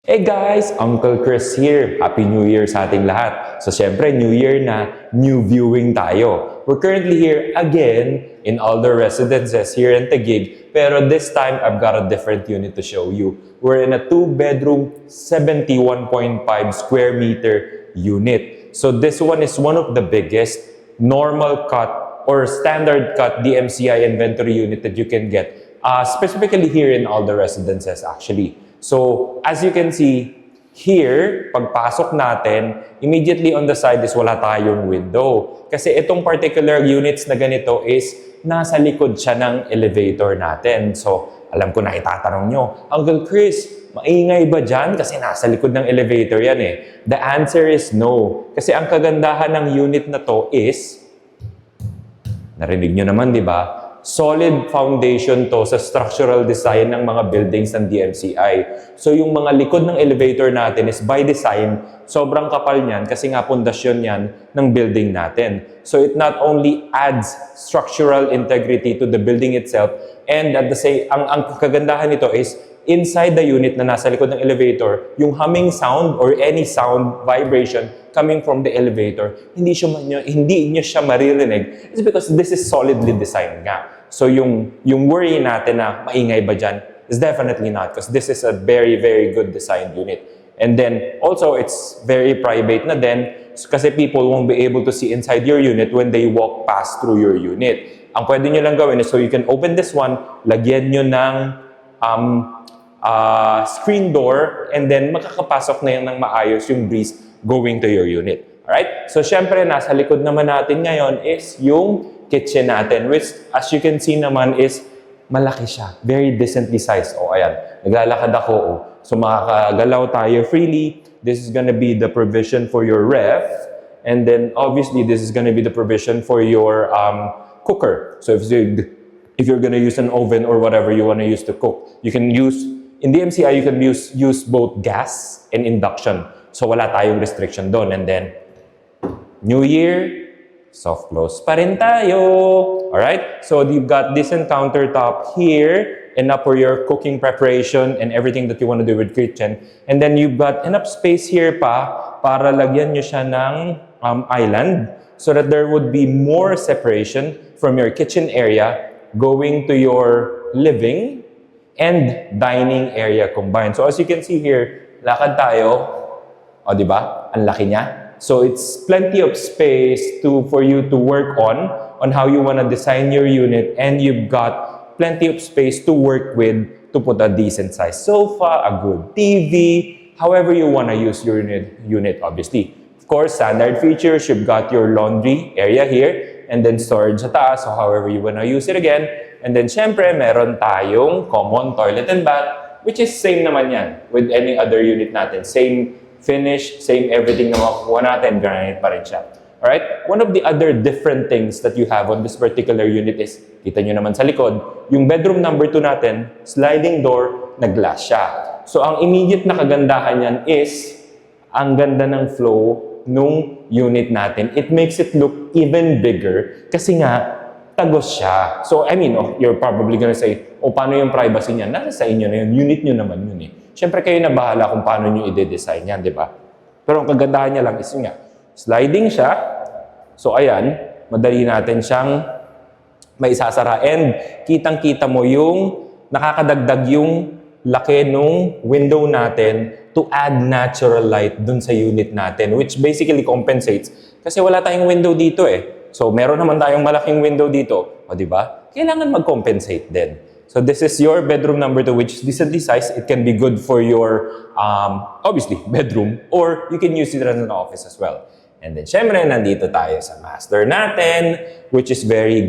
Hey guys! Uncle Chris here. Happy New Year sa ating lahat. So syempre, New Year na, new viewing tayo. We're currently here again in Alder Residences here in Taguig. Pero this time, I've got a different unit to show you. We're in a 2-bedroom, 71.5 square meter unit. So this one is one of the biggest normal cut or standard cut DMCI inventory unit that you can get. Specifically here in Alder Residences actually. So, as you can see, here, pagpasok natin, immediately on the side is wala tayong window. Kasi itong particular units na ganito is nasa likod siya ng elevator natin. So, alam ko na itatanong nyo, Uncle Chris, maingay ba dyan? Kasi nasa likod ng elevator yan eh. The answer is no. Kasi ang kagandahan ng unit na to is, narinig nyo naman, di ba? Solid foundation to sa structural design ng mga buildings ng DMCI. So yung mga likod ng elevator natin is by design, sobrang kapal niyan kasi nga pundasyon yan ng building natin. So it not only adds structural integrity to the building itself, and at the same, ang kagandahan nito is inside the unit na nasa likod ng elevator, yung humming sound or any sound vibration coming from the elevator, hindi niyo siya maririnig. It's because this is solidly designed nga. So yung worry natin na maingay ba dyan is definitely not, because this is a very, very good designed unit. And then also it's very private na din kasi people won't be able to see inside your unit when they walk past through your unit. Ang pwede nyo lang gawin is so you can open this one, lagyan nyo ng screen door, and then makakapasok na yan ng maayos yung breeze going to your unit. Alright? So, syempre, nasa likod naman natin ngayon is yung kitchen natin, which, as you can see naman, is malaki siya. Very decently sized. O, ayan. Naglalakad ako. O. So, makakagalaw tayo freely. This is gonna be the provision for your ref. And then, obviously, this is gonna be the provision for your cooker. So, if you're gonna use an oven or whatever you wanna use to cook, you can use, in the MCI, you can use both gas and induction. So, wala tayong restriction doon. And then, New Year, soft close pa rin tayo. Alright? So, you've got decent countertop here, enough for your cooking preparation and everything that you want to do with kitchen. And then, you've got enough space here pa para lagyan nyo siya ng island so that there would be more separation from your kitchen area going to your living and dining area combined. So, as you can see here, lakad tayo. O, di ba? Ang laki niya. So, it's plenty of space for you to work on how you want to design your unit, and you've got plenty of space to work with to put a decent size sofa, a good TV, however you want to use your unit, obviously. Of course, standard features, you've got your laundry area here, and then storage sa taas, so however you want to use it again. And then, syempre, meron tayong common toilet and bath, which is same naman yan with any other unit natin. Same finish, same everything na makukuha natin, granite pa rin siya. Alright? One of the other different things that you have on this particular unit is, kita nyo naman sa likod, yung bedroom number 2 natin, sliding door, na glass siya. So, ang immediate na kagandahan yan is, ang ganda ng flow nung unit natin. It makes it look even bigger kasi nga, tagos siya. So, I mean, you're probably gonna say, paano yung privacy niya? Nasa sa inyo na yun. Unit nyo naman yun eh. Siyempre, kayo na bahala kung paano nyo i-design yan, di ba? Pero ang kagandahan niya lang is yun nga, sliding siya. So, ayan, madali natin siyang maisasara. And, kitang-kita mo yung nakakadagdag yung laki nung window natin to add natural light dun sa unit natin, which basically compensates. Kasi wala tayong window dito eh. So, meron naman tayong malaking window dito. O, di ba? Kailangan mag-compensate din. So, this is your bedroom number 2, which is decently sized. It can be good for your, obviously, bedroom, or you can use it as an office as well. And then, syempre, nandito tayo sa master natin, which is a very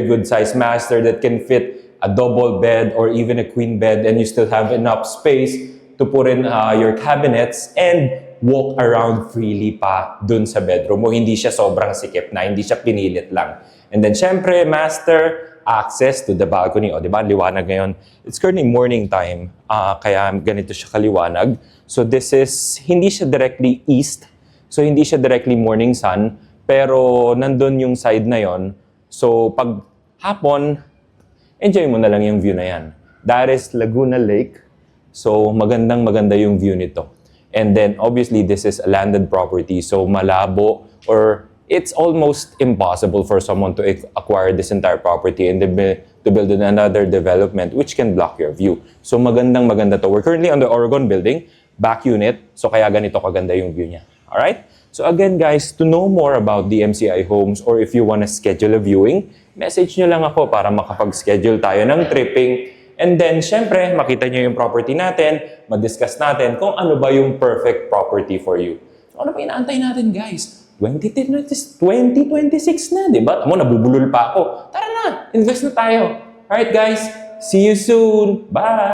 good size master that can fit a double bed or even a queen bed, and you still have enough space to put in your cabinets and walk around freely pa dun sa bedroom mo. Hindi siya sobrang sikip na, hindi siya pinilit lang. And then, syempre, master, access to the balcony. O, di ba? Liwanag ngayon. It's currently morning time, kaya ganito siya kaliwanag. So, this is, hindi siya directly east. So, hindi siya directly morning sun. Pero, nandun yung side na yon. So, pag hapon, enjoy mo na lang yung view na yan. That is Laguna Lake. So, maganda yung view nito. And then, obviously, this is a landed property. So, malabo or it's almost impossible for someone to acquire this entire property and then to build another development which can block your view. So, maganda to. We're currently on the Oregon building, back unit. So, kaya ganito kaganda yung view niya. Alright? So, again, guys, to know more about the MCI homes or if you wanna schedule a viewing, message nyo lang ako para makapag-schedule tayo ng tripping. And then, syempre, makita nyo yung property natin, ma-discuss natin kung ano ba yung perfect property for you. So, ano ba inaantay natin, guys? 2026 na, di ba? Tamo, nabubulol pa ako. Tara na, invest na tayo. Alright, guys. See you soon. Bye!